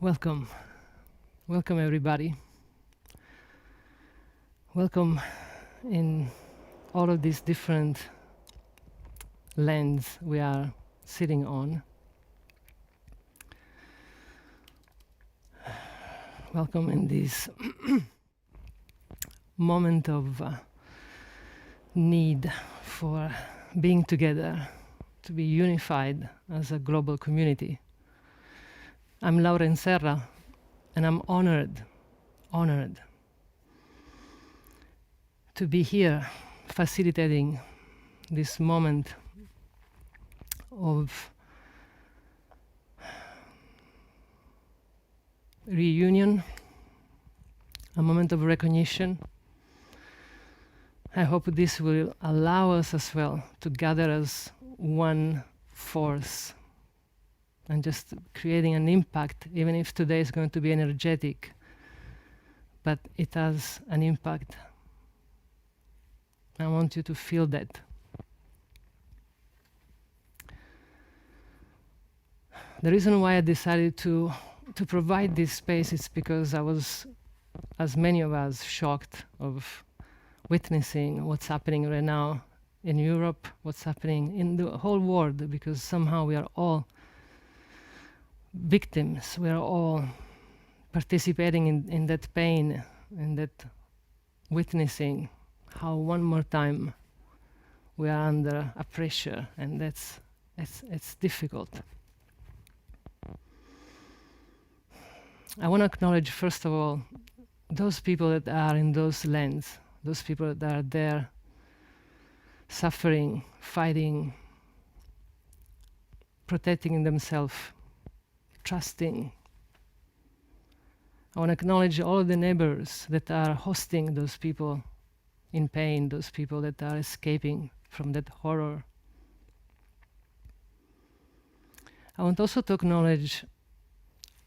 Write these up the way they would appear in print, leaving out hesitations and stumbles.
Welcome. Welcome, everybody. Welcome in all of these different lands we are sitting on. Welcome in this moment of need for being together, to be unified as a global community. I'm Inserra, and I'm honored to be here facilitating this moment of reunion, a moment of recognition. I hope this will allow us as well to gather as one force and just creating an impact, even if today is going to be energetic, but it has an impact. I want you to feel that. The reason why I decided to provide this space is because I was, as many of us, shocked of witnessing what's happening right now in Europe, what's happening in the whole world, because somehow we are all victims. We are all participating in that pain, in that witnessing how one more time we are under a pressure, and it's difficult. I want to acknowledge, first of all, those people that are in those lands, those people that are there suffering, fighting, protecting themselves, trusting. I want to acknowledge all of the neighbors that are hosting those people in pain, those people that are escaping from that horror. I want also to acknowledge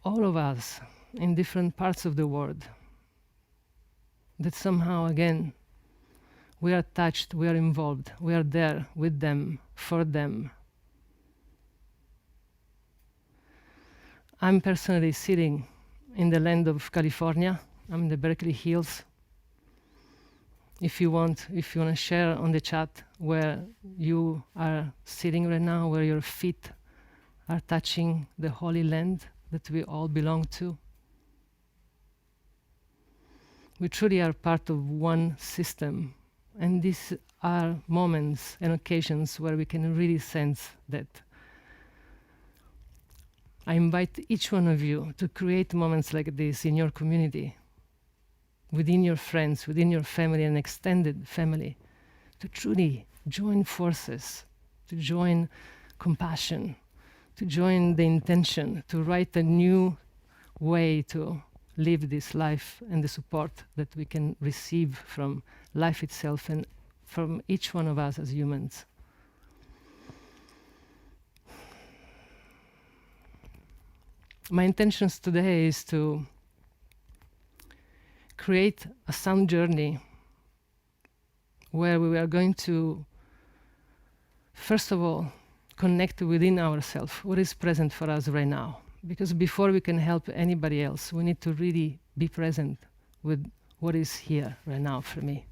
all of us in different parts of the world that somehow, again, we are touched, we are involved, we are there with them, for them. I'm personally sitting in the land of California. I'm in the Berkeley Hills. If you want to share on the chat where you are sitting right now, where your feet are touching the holy land that we all belong to. We truly are part of one system, and these are moments and occasions where we can really sense that. I invite each one of you to create moments like this in your community, within your friends, within your family and extended family, to truly join forces, to join compassion, to join the intention, to write a new way to live this life and the support that we can receive from life itself and from each one of us as humans. My intentions today is to create a sound journey where we are going to, first of all, connect within ourselves what is present for us right now. Because before we can help anybody else, we need to really be present with what is here right now for me.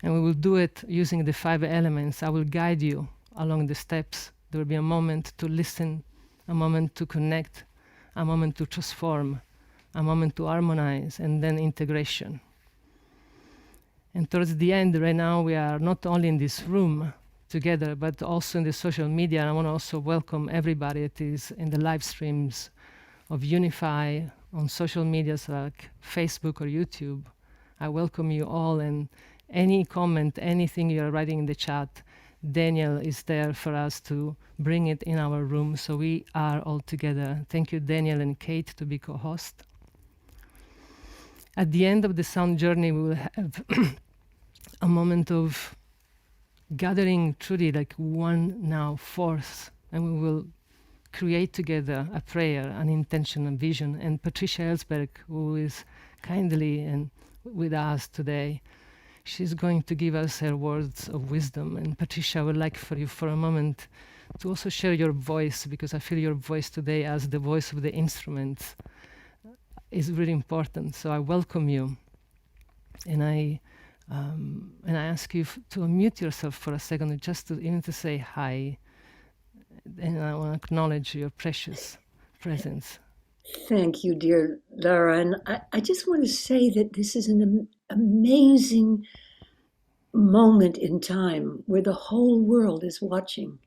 And we will do it using the 5 elements. I will guide you along the steps. There will be a moment to listen, a moment to connect, a moment to transform, a moment to harmonize, and then integration. And towards the end, right now, we are not only in this room together, but also in the social media. And I want to also welcome everybody that is in the live streams of Unify on social medias like Facebook or YouTube. I welcome you all, and any comment, anything you're writing in the chat, Daniel is there for us to bring it in our room, so we are all together. Thank you, Daniel and Kate, to be co-host. At the end of the sound journey, we will have a moment of gathering truly like one now force, and we will create together a prayer, an intention, a vision. And Patricia Ellsberg, who is kindly and with us today, she's going to give us her words of wisdom. And Patricia, I would like for you for a moment to also share your voice, because I feel your voice today as the voice of the instruments is really important. So I welcome you, and I ask you to unmute yourself for a second, just to even to say hi, and I want to acknowledge your precious presence. Thank you, dear Lara. And I just want to say that this is an amazing moment in time where the whole world is watching.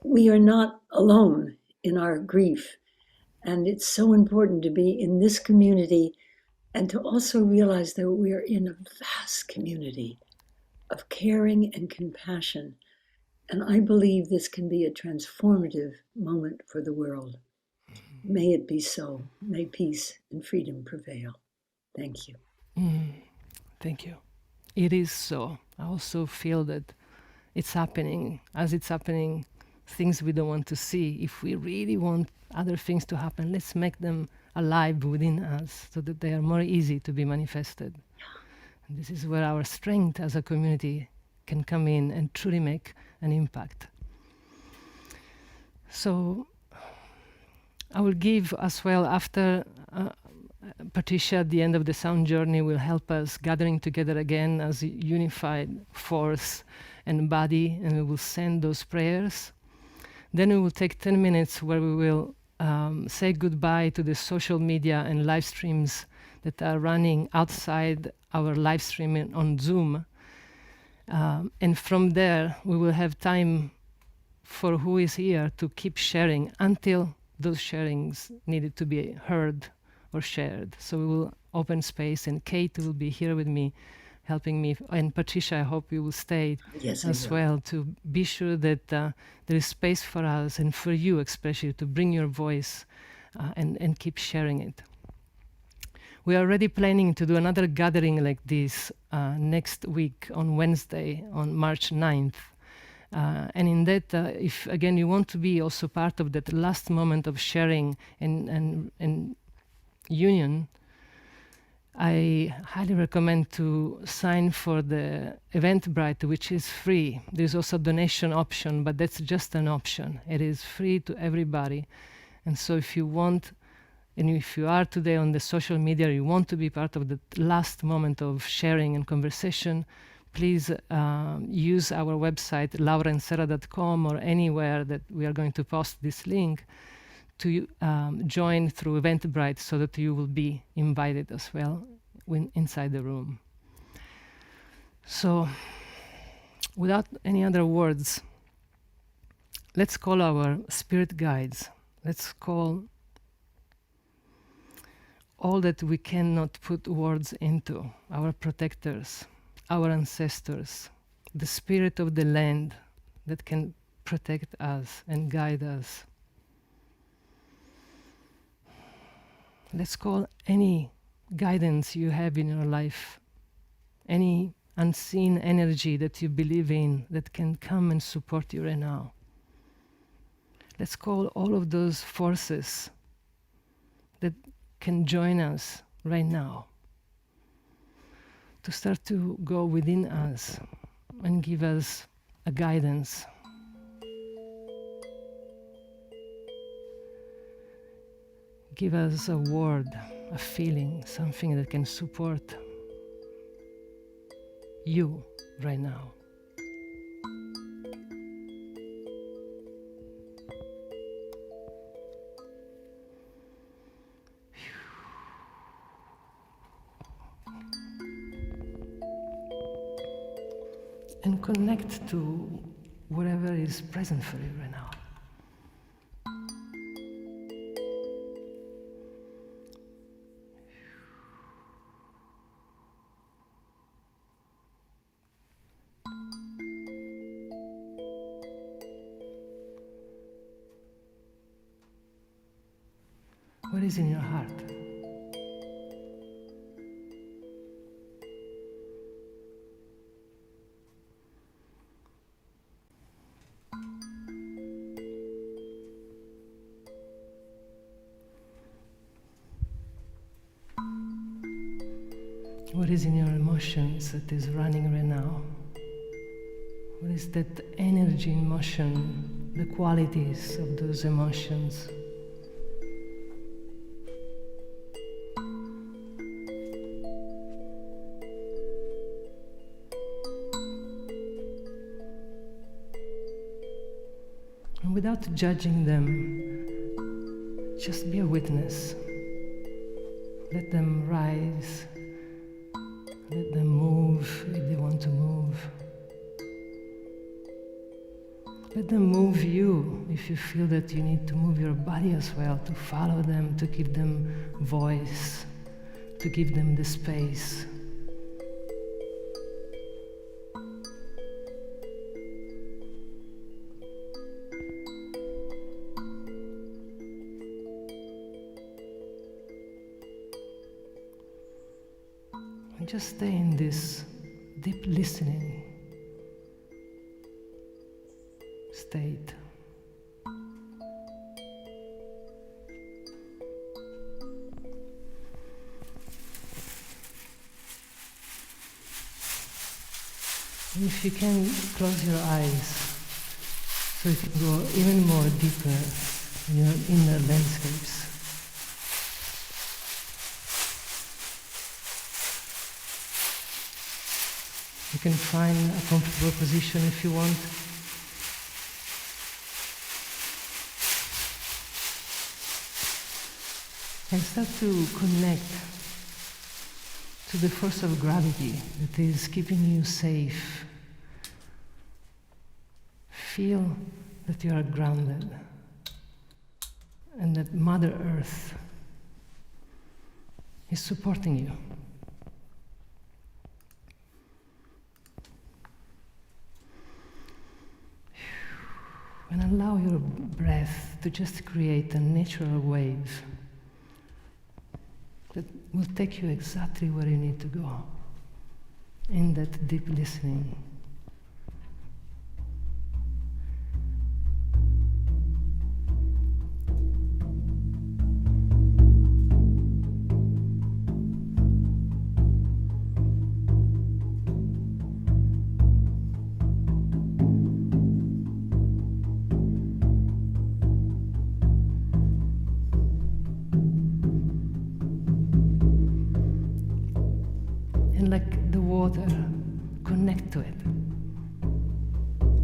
We are not alone in our grief. And it's so important to be in this community and to also realize that we are in a vast community of caring and compassion. And I believe this can be a transformative moment for the world. May it be so. May peace and freedom prevail. Thank you. Thank you. It is so. I also feel that it's happening. As it's happening, things we don't want to see. If we really want other things to happen, let's make them alive within us so that they are more easy to be manifested. And this is where our strength as a community can come in and truly make an impact. So I will give as well, after Patricia at the end of the sound journey will help us gathering together again as a unified force and body, and we will send those prayers. Then we will take 10 minutes where we will say goodbye to the social media and live streams that are running outside our live streaming on Zoom. And from there, we will have time for who is here to keep sharing until those sharings needed to be heard or shared. So we will open space, and Kate will be here with me, helping me. And Patricia, I hope you will stay as well, to be sure that there is space for us and for you especially to bring your voice and keep sharing it. We are already planning to do another gathering like this next week on Wednesday, on March 9th. And in that, if again you want to be also part of that last moment of sharing and union, I highly recommend to sign for the Eventbrite, which is free. There's also a donation option, but that's just an option. It is free to everybody. And so if you want, and if you are today on the social media, you want to be part of the last moment of sharing and conversation, please use our website, laurainserra.com, or anywhere that we are going to post this link, to join through Eventbrite, so that you will be invited as well inside the room. So, without any other words, let's call our spirit guides. Let's call all that we cannot put words into, our protectors, our ancestors, the spirit of the land that can protect us and guide us. Let's call any guidance you have in your life, any unseen energy that you believe in that can come and support you right now. Let's call all of those forces that can join us right now to start to go within us and give us a guidance. Give us a word, a feeling, something that can support you right now. And connect to whatever is present for you right now. What is in your heart? What is in your emotions that is running right now? What is that energy in motion the qualities of those emotions. And without judging them, just be a witness. Let them rise. Let them move if they want to move. Let them move you if you feel that you need to move your body as well, to follow them, to give them voice, to give them the space. And just stay in this deep listening state. And if you can, close your eyes so you can go even more deeper in your inner landscapes. You can find a comfortable position if you want. And start to connect to the force of gravity that is keeping you safe. Feel that you are grounded and that Mother Earth is supporting you. And allow your breath to just create a natural wave that will take you exactly where you need to go, in that deep listening. Like the water, connect to it.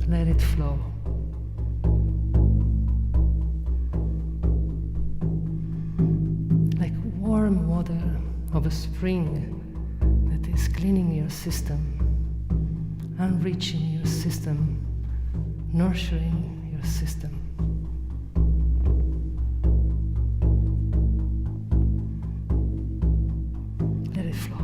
Let it flow. Like warm water of a spring that is cleaning your system, enriching your system, nurturing your system. Let it flow.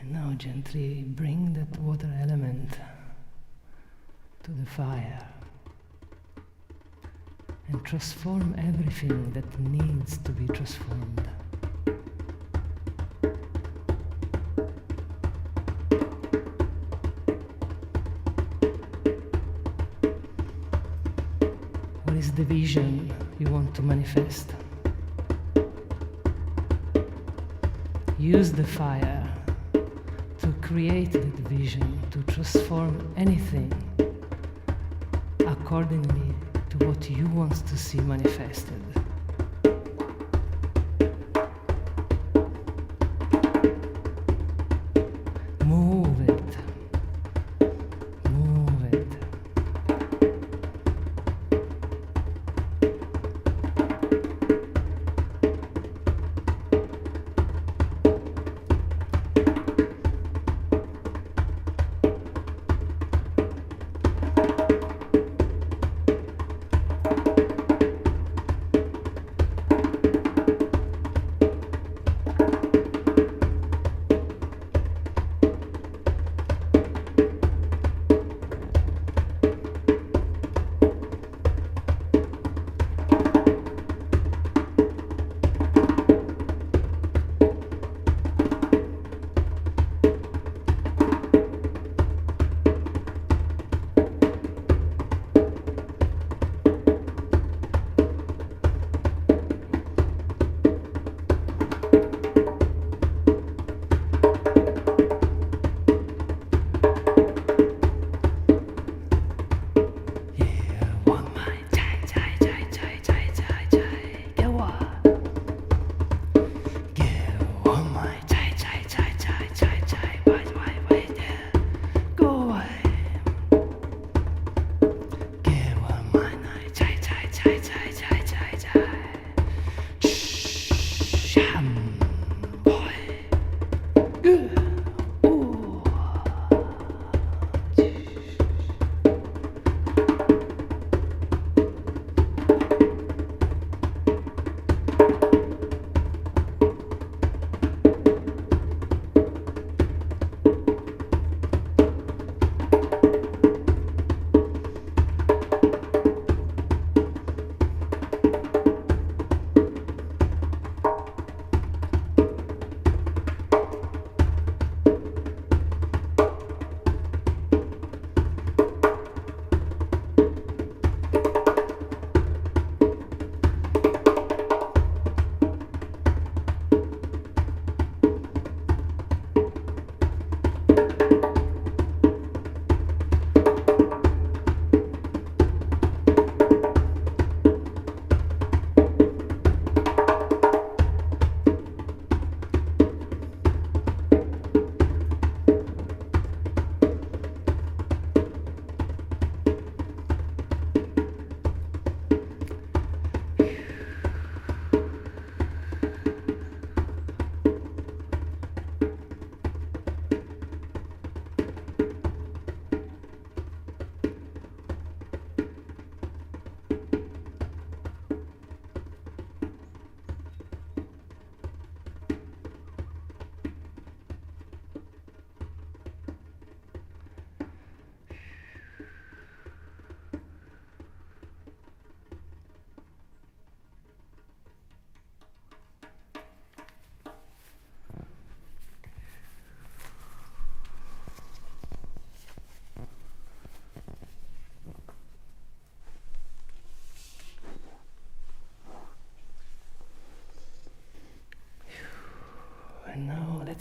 And now gently bring that water element to the fire and transform everything that needs to be transformed. What is the vision you want to manifest? Use the fire to create that vision, to transform anything accordingly to what you want to see manifested. Move it. Move it.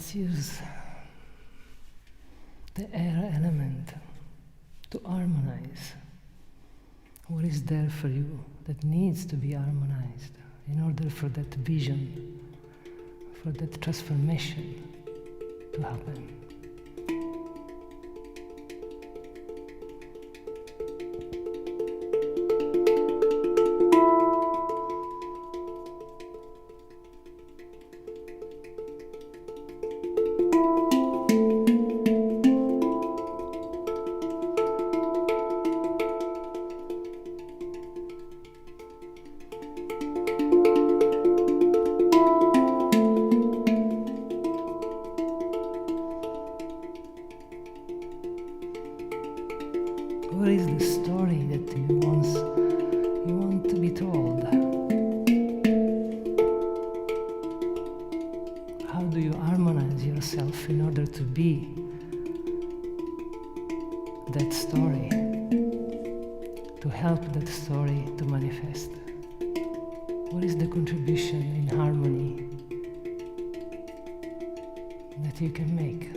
let's use the air element to harmonize what is there for you that needs to be harmonized in order for that vision, for that transformation to happen. What is the story that you want to be told? How do you harmonize yourself in order to be that story, to help that story to manifest? What is the contribution in harmony that you can make?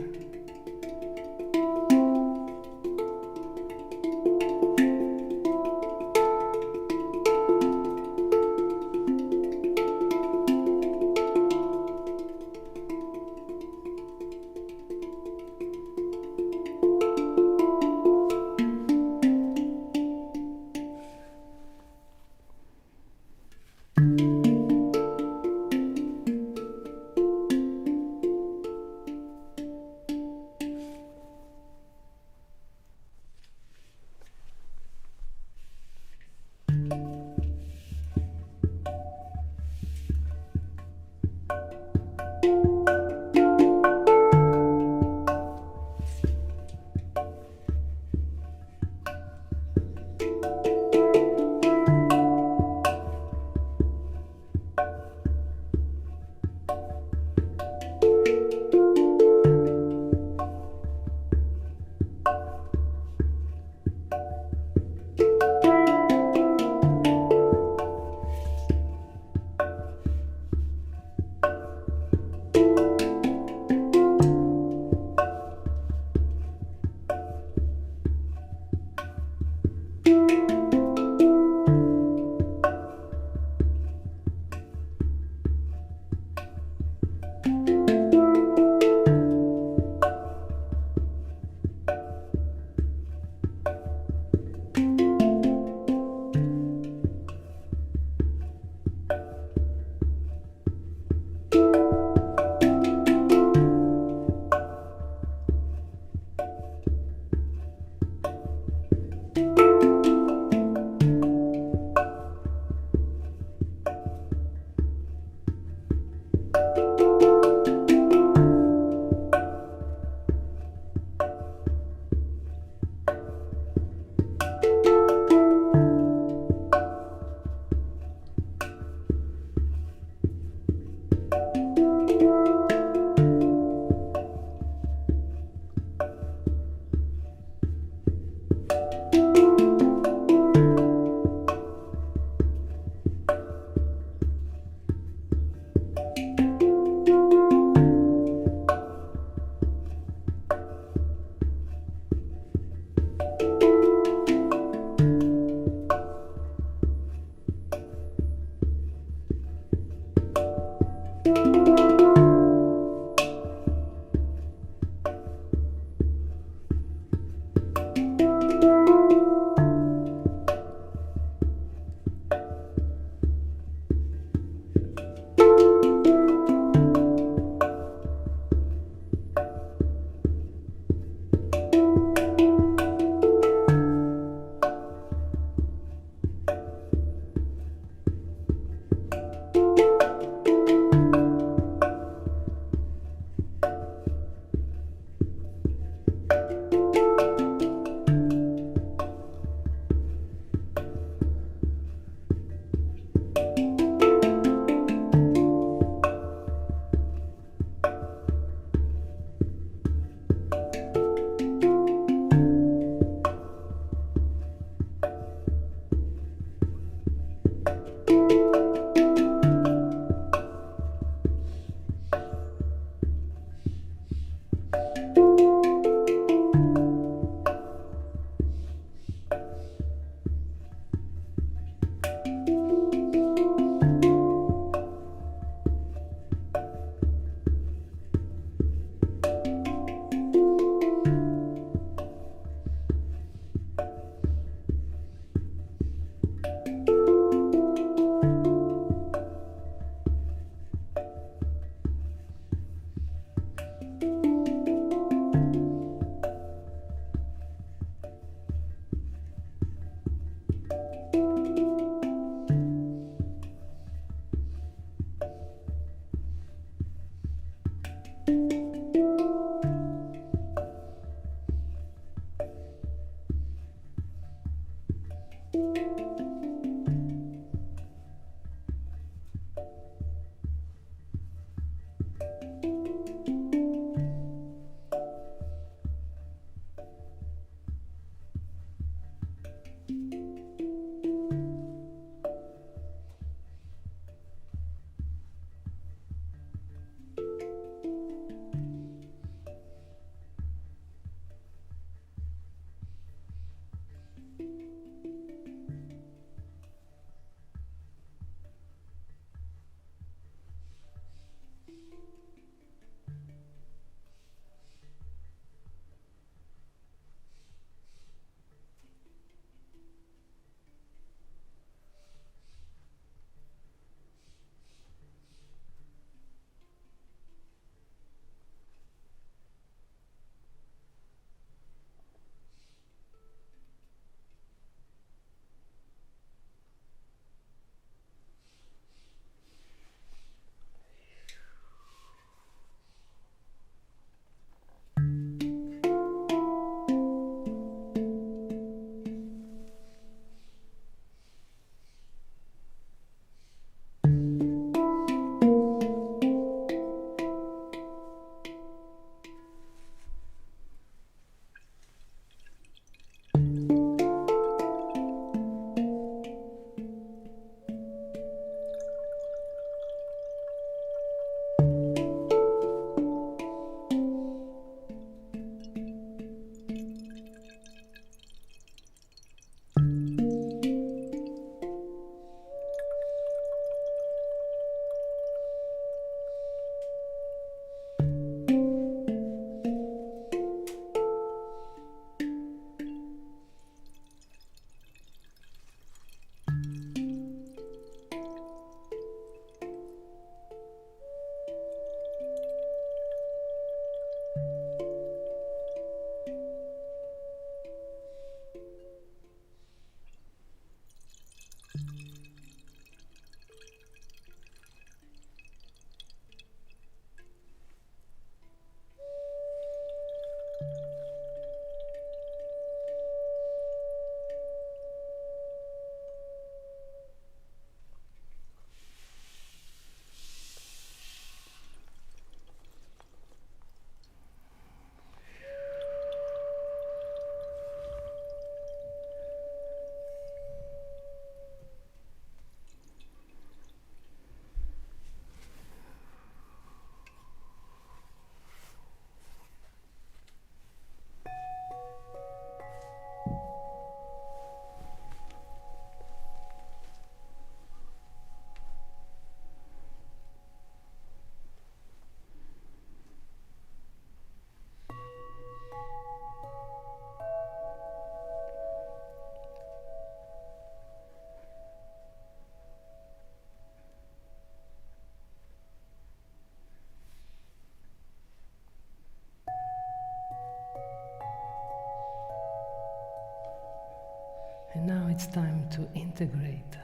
And now it's time to integrate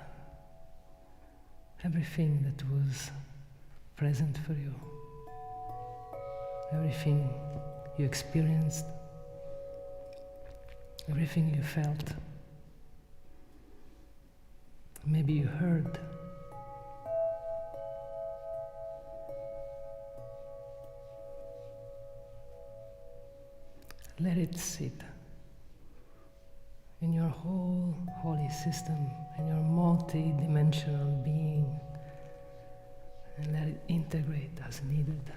everything that was present for you, everything you experienced, everything you felt, maybe you heard. Let it sit in your whole holy system, in your multi-dimensional being, and let it integrate as needed.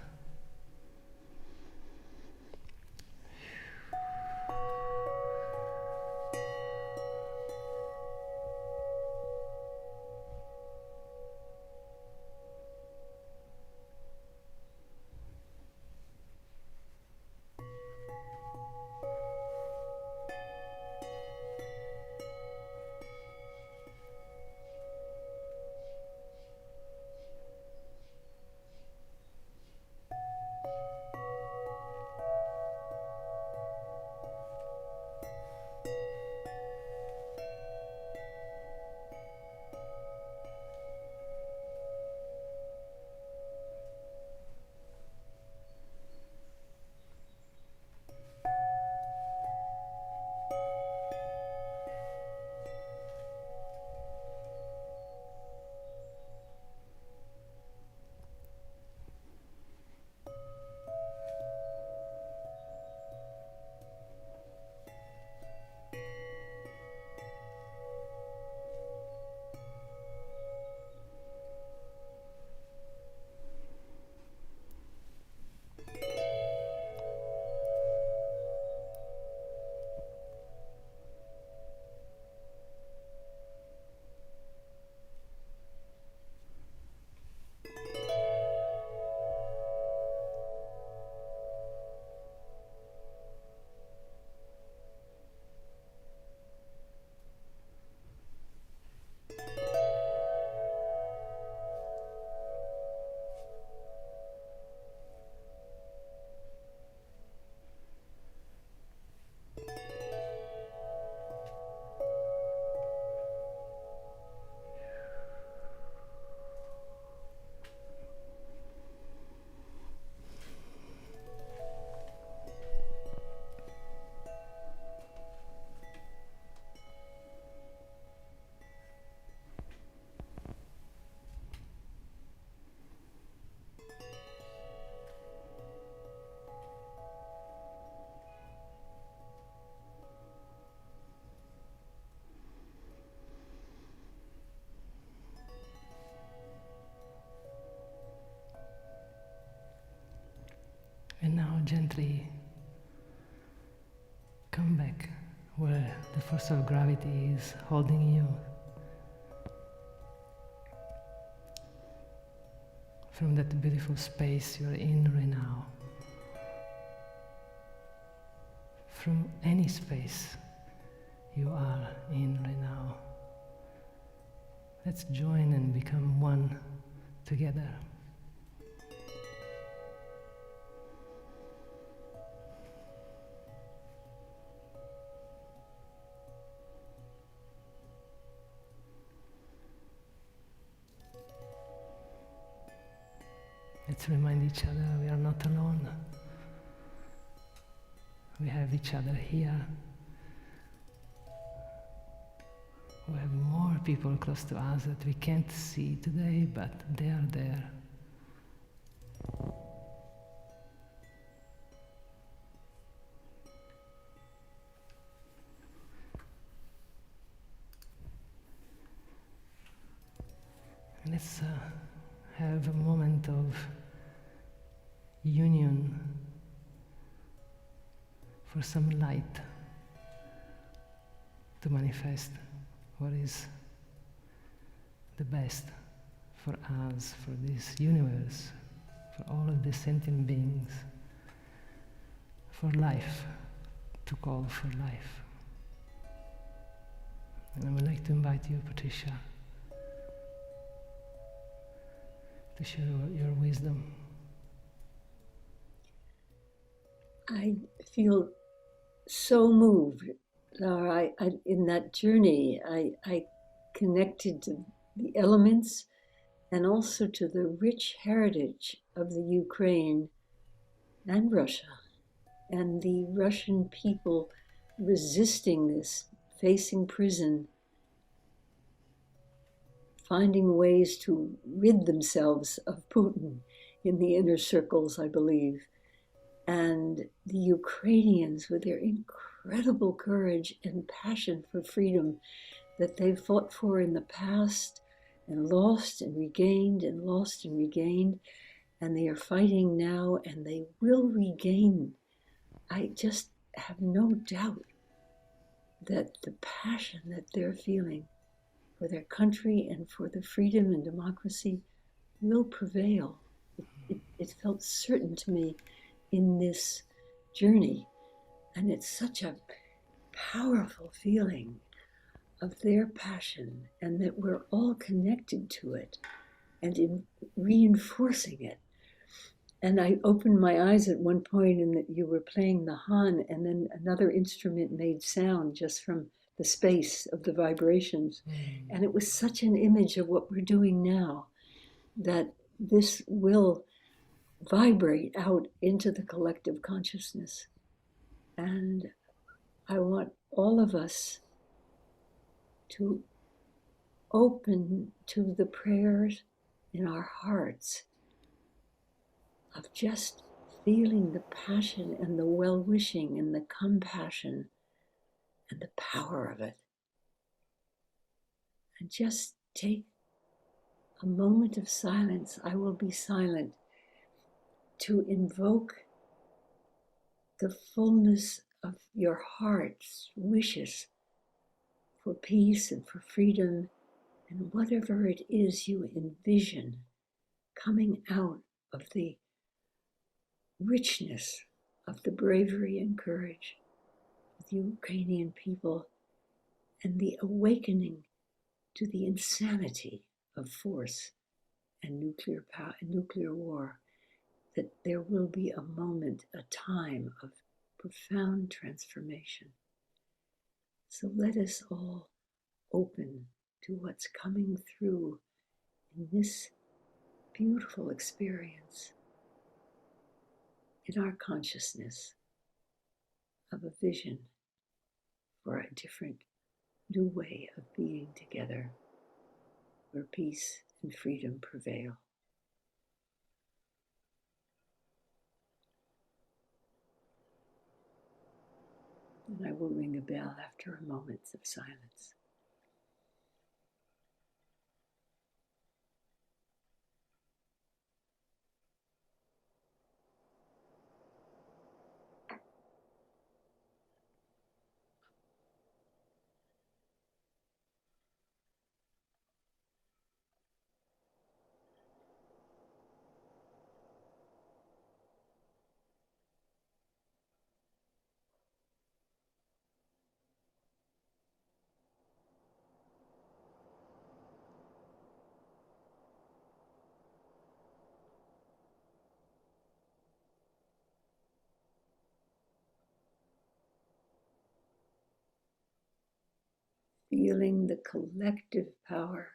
gently come back where the force of gravity is holding you. From that beautiful space you're in right now. From any space you are in right now. Let's join and become one together. Let's remind each other we are not alone. We have each other here. We have more people close to us that we can't see today, but they are there. And let's have a moment of union for some light to manifest what is the best for us, for this universe, for all of the sentient beings, for life, to call for life. And I would like to invite you, Patricia, to share your wisdom. I feel so moved, Laura. In that journey, I connected to the elements and also to the rich heritage of the Ukraine and Russia, and the Russian people resisting this, facing prison, finding ways to rid themselves of Putin in the inner circles, I believe. And the Ukrainians, with their incredible courage and passion for freedom that they've fought for in the past and lost and regained and lost and regained, and they are fighting now and they will regain. I just have no doubt that the passion that they're feeling for their country and for the freedom and democracy will prevail. It felt certain to me in this journey. And it's such a powerful feeling of their passion, and that we're all connected to it and in reinforcing it. And I opened my eyes at one point and that you were playing the Han, and then another instrument made sound just from the space of the vibrations. And it was such an image of what we're doing now, that this will vibrate out into the collective consciousness. And I want all of us to open to the prayers in our hearts of just feeling the passion and the well-wishing and the compassion and the power of it. And just take a moment of silence. I will be silent, to invoke the fullness of your heart's wishes for peace and for freedom, and whatever it is you envision coming out of the richness of the bravery and courage of the Ukrainian people, and the awakening to the insanity of force and nuclear power and nuclear war, that there will be a moment, a time of profound transformation. So let us all open to what's coming through in this beautiful experience in our consciousness of a vision for a different, new way of being together, where peace and freedom prevail. And I will ring a bell after a moment of silence. feeling the collective power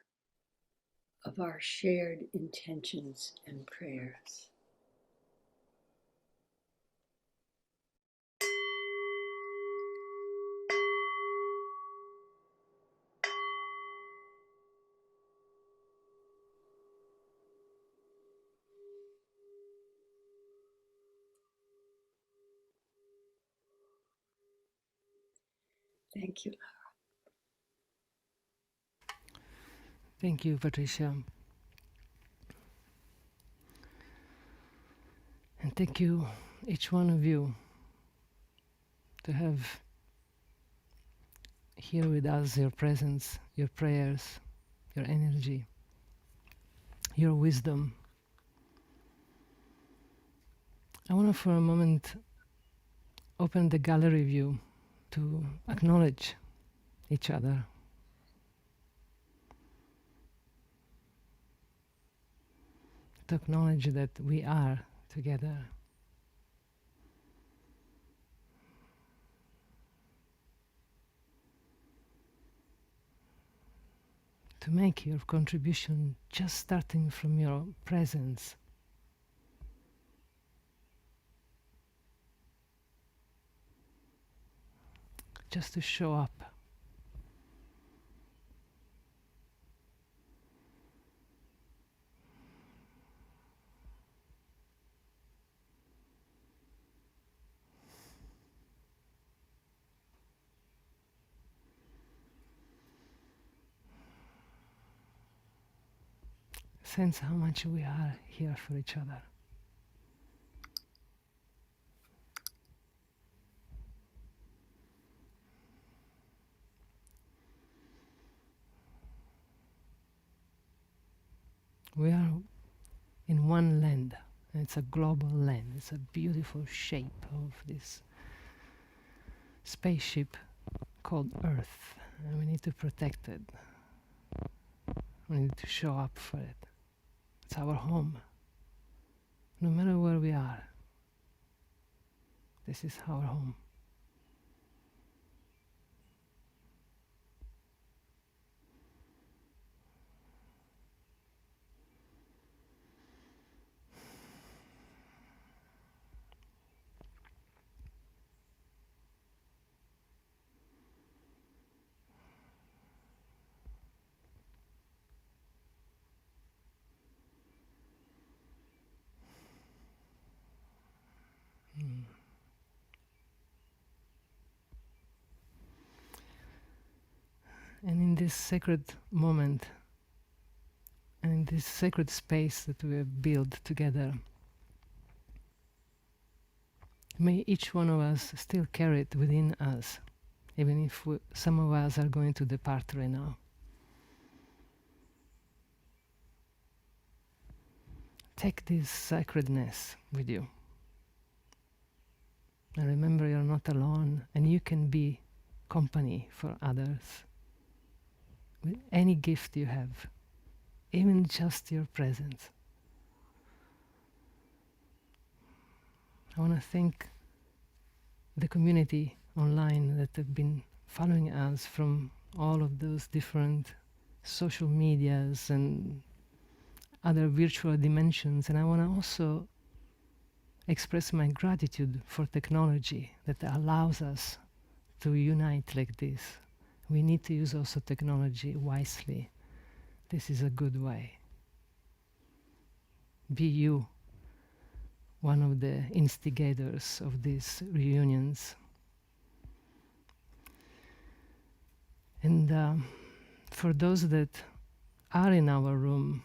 of our shared intentions and prayers. Thank you. Thank you, Patricia. And thank you, each one of you, to have here with us your presence, your prayers, your energy, your wisdom. I want to, for a moment, open the gallery view to acknowledge each other. To acknowledge that we are together. To make your contribution just starting from your presence. Just to show up. Sense how much we are here for each other. We are in one land, and it's a global land. It's a beautiful shape of this spaceship called Earth, and we need to protect it. We need to show up for it. It's our home. No matter where we are, this is our home. And in this sacred moment, and in this sacred space that we have built together, may each one of us still carry it within us, even if some of us are going to depart right now. Take this sacredness with you. And remember, you're not alone, and you can be company for others with any gift you have, even just your presence. I want to thank the community online that have been following us from all of those different social medias and other virtual dimensions. And I want to also express my gratitude for technology that allows us to unite like this. We need to use also technology wisely. This is a good way. Be you one of the instigators of these reunions. And for those that are in our room,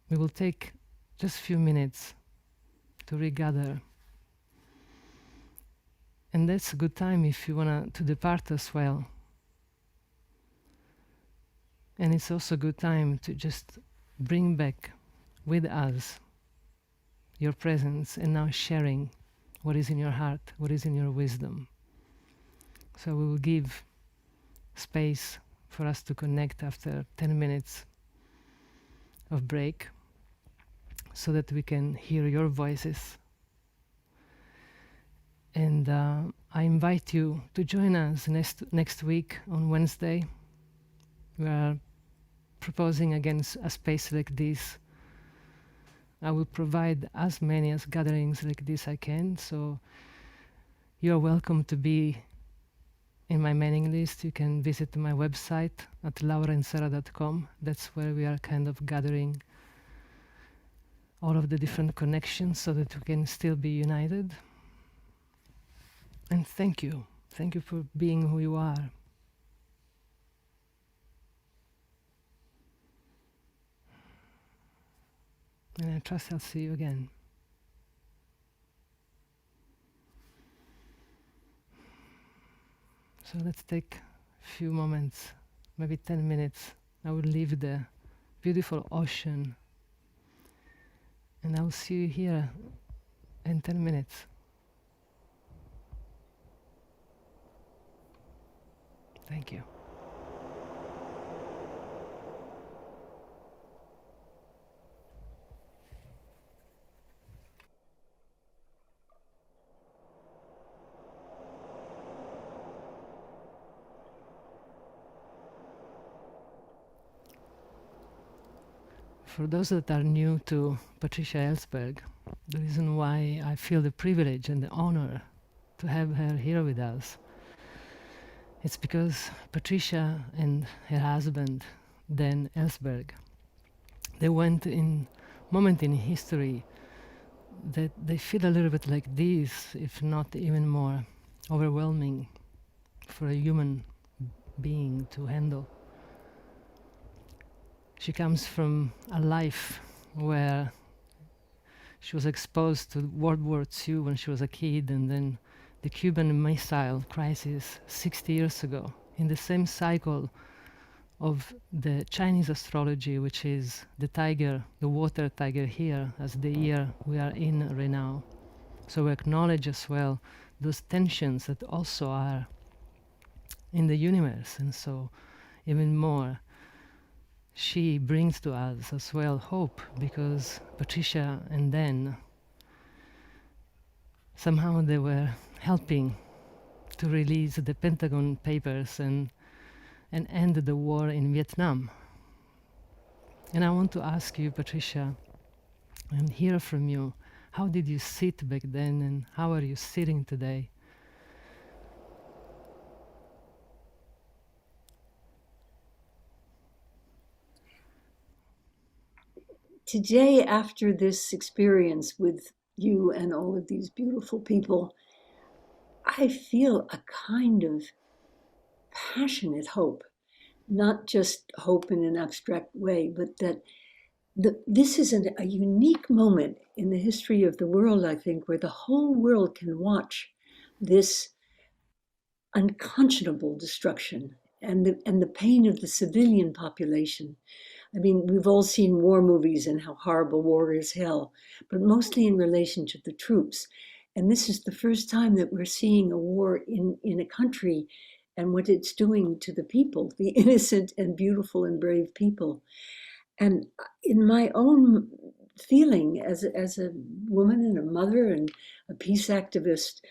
we will take just a few minutes to regather. And that's a good time if you want to depart as well. And it's also a good time to just bring back with us your presence and now sharing what is in your heart, what is in your wisdom. So we will give space for us to connect after 10 minutes of break so that we can hear your voices. And I invite you to join us next week on Wednesday We are proposing again a space like this. I will provide as many as gatherings like this I can, so you're welcome to be in my mailing list. You can visit my website at laurainserra.com. That's where we are kind of gathering all of the different connections so that we can still be united. And thank you. Thank you for being who you are. And I trust I'll see you again. So let's take a few moments, maybe 10 minutes. I will leave the beautiful ocean and I will see you here in 10 minutes. Thank you. For those that are new to Patricia Ellsberg, the reason why I feel the privilege and the honor to have her here with us, it's because Patricia and her husband, Dan Ellsberg, they went in moment in history that they feel a little bit like this, if not even more overwhelming for a human being to handle. She comes from a life where she was exposed to World War II when she was a kid, and then the Cuban Missile Crisis 60 years ago, in the same cycle of the Chinese astrology, which is the tiger, the water tiger here, as the year we are in right now. So we acknowledge as well those tensions that also are in the universe, and so even more she brings to us as well hope, because Patricia and Dan, somehow they were helping to release the Pentagon Papers and end the war in Vietnam. And I want to ask you, Patricia, and hear from you, how did you sit back then and how are you sitting today? Today, after this experience with you and all of these beautiful people, I feel a kind of passionate hope, not just hope in an abstract way, but that this is a unique moment in the history of the world, I think, where the whole world can watch this unconscionable destruction and the pain of the civilian population. I mean, we've all seen war movies and how horrible war is hell, but mostly in relation to the troops. And this is the first time that we're seeing a war in a country and what it's doing to the people, the innocent and beautiful and brave people. And in my own feeling as a woman and a mother and a peace activist,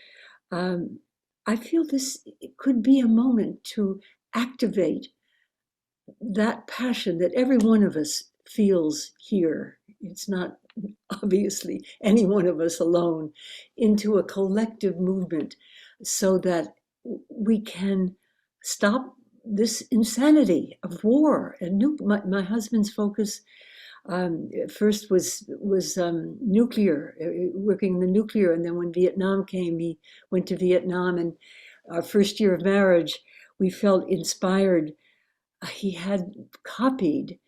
I feel this could be a moment to activate that passion that every one of us feels here. It's not obviously any one of us alone, into a collective movement so that we can stop this insanity of war. And my husband's focus first was nuclear, working in the nuclear, and then when Vietnam came, he went to Vietnam. And our first year of marriage, we felt inspired. He had copied,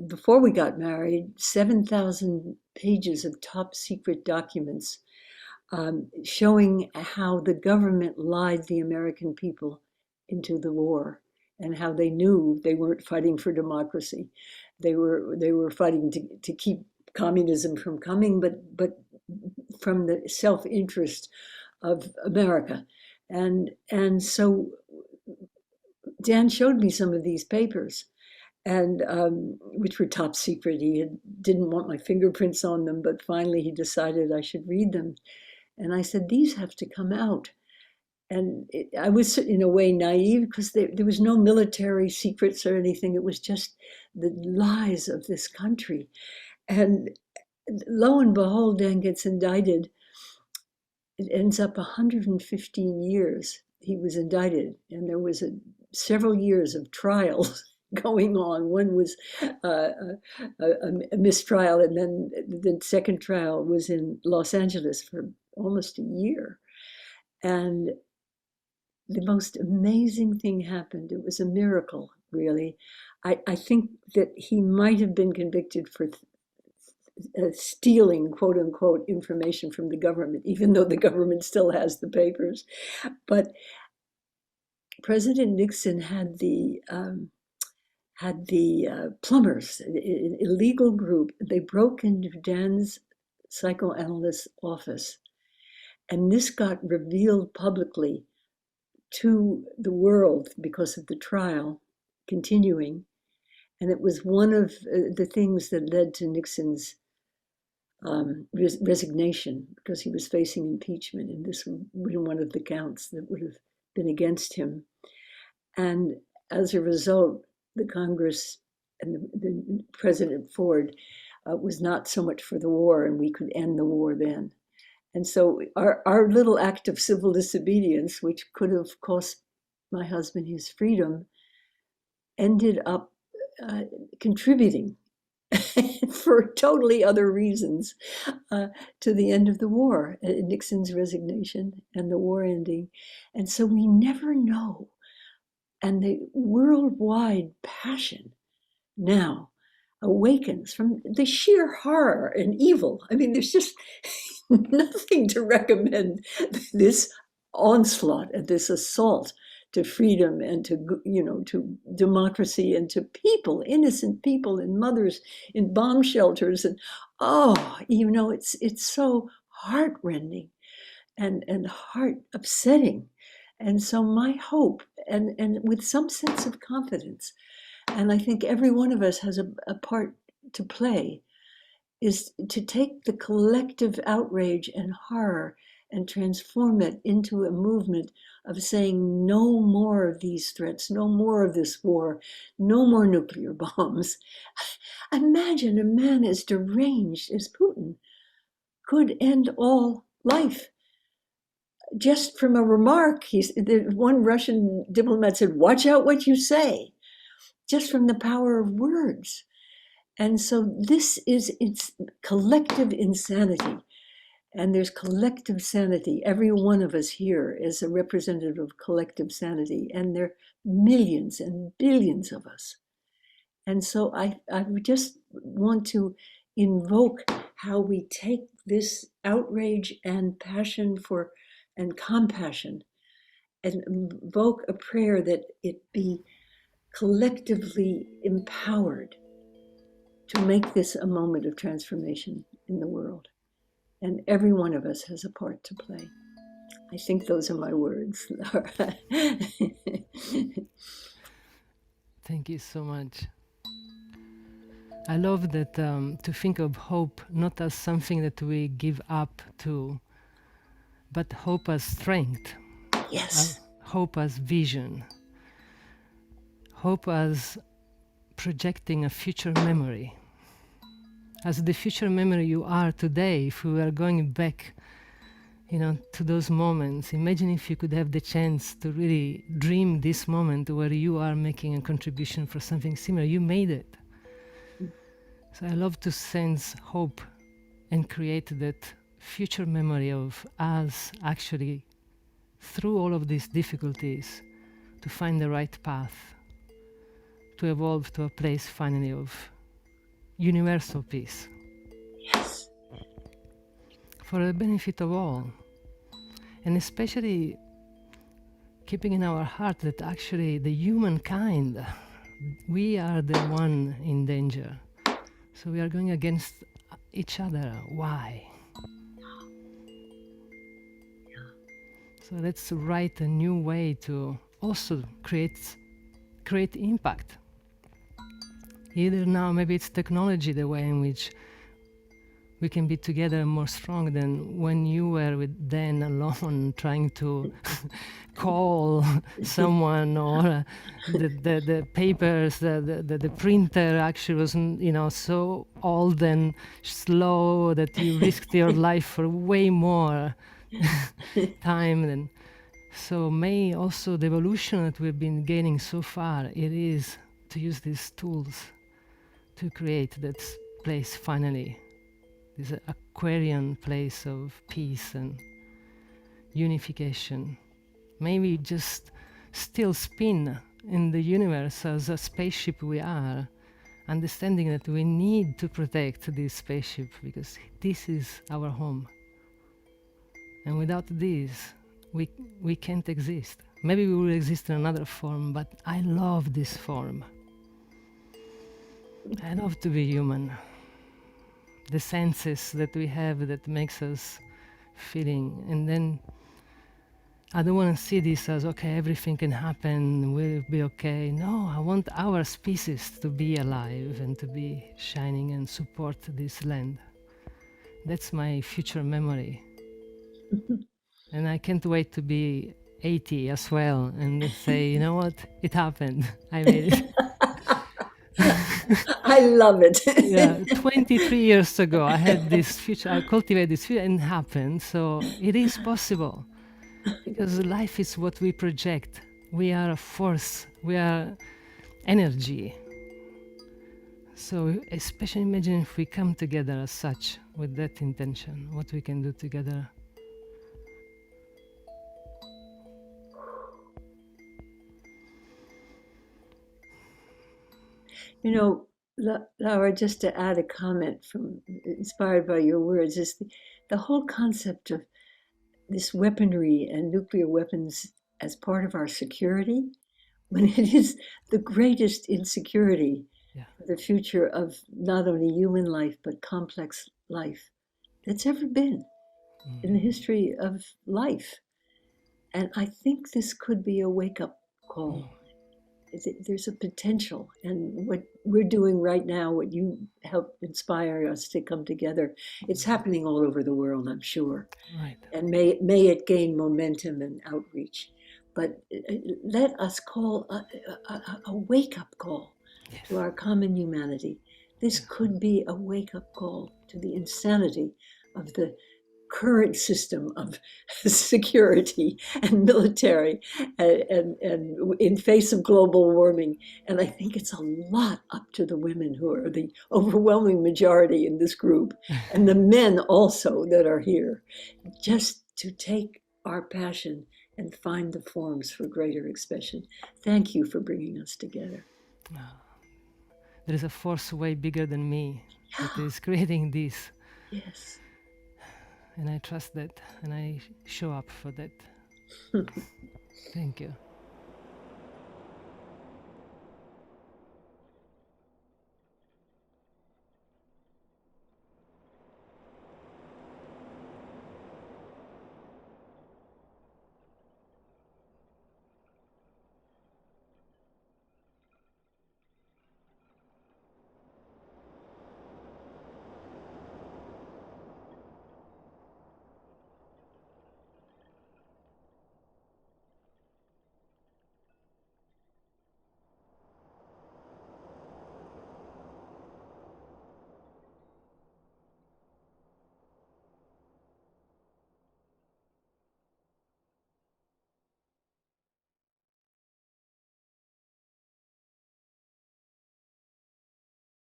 before we got married, 7,000 pages of top secret documents showing how the government lied the American people into the war and how they knew they weren't fighting for democracy. They were fighting to keep communism from coming, but from the self-interest of America. And so Dan showed me some of these papers, and which were top secret. He didn't want my fingerprints on them, but finally he decided I should read them. And I said, these have to come out. I was in a way naive because there was no military secrets or anything. It was just the lies of this country. And lo and behold, Dan gets indicted. It ends up 115 years he was indicted, and there was several years of trials going on. One was a mistrial, and then the second trial was in Los Angeles for almost a year. And the most amazing thing happened. It was a miracle, really. I think that he might have been convicted for stealing, quote unquote, information from the government, even though the government still has the papers. But President Nixon had the plumbers, an illegal group. They broke into Dan's psychoanalyst office, and this got revealed publicly to the world because of the trial continuing. And it was one of the things that led to Nixon's resignation, because he was facing impeachment, and this was one of the counts that would have been against him. And as a result, the Congress and the President Ford was not so much for the war, and we could end the war then. And so our little act of civil disobedience, which could have cost my husband his freedom, ended up contributing for totally other reasons to the end of the war, Nixon's resignation and the war ending. And so we never know. And the worldwide passion now awakens from the sheer horror and evil. I mean, there's just nothing to recommend this onslaught and this assault to freedom and to democracy and to people, innocent people and mothers in bomb shelters. And it's so heartrending and heart upsetting. And so my hope, and with some sense of confidence, and I think every one of us has a part to play, is to take the collective outrage and horror and transform it into a movement of saying no more of these threats, no more of this war, no more nuclear bombs. Imagine a man as deranged as Putin could end all life. Just from a remark, one Russian diplomat said, "Watch out what you say," just from the power of words. And so it's collective insanity. And there's collective sanity. Every one of us here is a representative of collective sanity. And there are millions and billions of us. And so I just want to invoke how we take this outrage and passion and compassion, and invoke a prayer that it be collectively empowered to make this a moment of transformation in the world. And every one of us has a part to play. I think those are my words, Laura. Thank you so much. I love that to think of hope not as something that we give up to, but hope as strength. Yes. Hope as vision. Hope as projecting a future memory. As the future memory you are today, if we are going back, to those moments, imagine if you could have the chance to really dream this moment where you are making a contribution for something similar. You made it. So I love to sense hope and create that future memory of us actually, through all of these difficulties, to find the right path, to evolve to a place finally of universal peace. Yes. For the benefit of all. And especially keeping in our heart that actually the humankind, we are the one in danger. So we are going against each other. Why? So let's write a new way to also create impact. Either now, maybe it's technology, the way in which we can be together more strong than when you were with Dan alone trying to call someone, or the papers, the printer actually was, so old and slow that you risked your life for way more time than. So may also the evolution that we've been gaining so far, it is to use these tools to create that place finally, this Aquarian place of peace and unification. Maybe just still spin in the universe as a spaceship we are, understanding that we need to protect this spaceship because this is our home. And without this, we can't exist. Maybe we will exist in another form, but I love this form. I love to be human. The senses that we have that makes us feeling, and then I don't want to see this as, okay, everything can happen, we'll be okay. No, I want our species to be alive and to be shining and support this land. That's my future memory. And I can't wait to be 80 as well and say, you know what, it happened. I made it. I love it. Yeah, 23 years ago, I had this future, I cultivated this future and it happened. So it is possible. Because life is what we project. We are a force, we are energy. So especially imagine if we come together as such, with that intention, what we can do together. You know, Laura, just to add a comment from inspired by your words, is the whole concept of this weaponry and nuclear weapons as part of our security, when it is the greatest insecurity for the future of not only human life, but complex life that's ever been in the history of life. And I think this could be a wake-up call. There's a potential, and what we're doing right now, what you help inspire us to come together, it's happening all over the world, I'm sure. Right. And may it gain momentum and outreach. But let us call a wake-up call to our common humanity. This could be a wake-up call to the insanity of the current system of security and military and in face of global warming. And I think it's a lot up to the women who are the overwhelming majority in this group, and the men also that are here, just to take our passion and find the forms for greater expression. Thank you for bringing us together. There is a force way bigger than me that is creating this. Yes. And I trust that, and I show up for that. Thank you.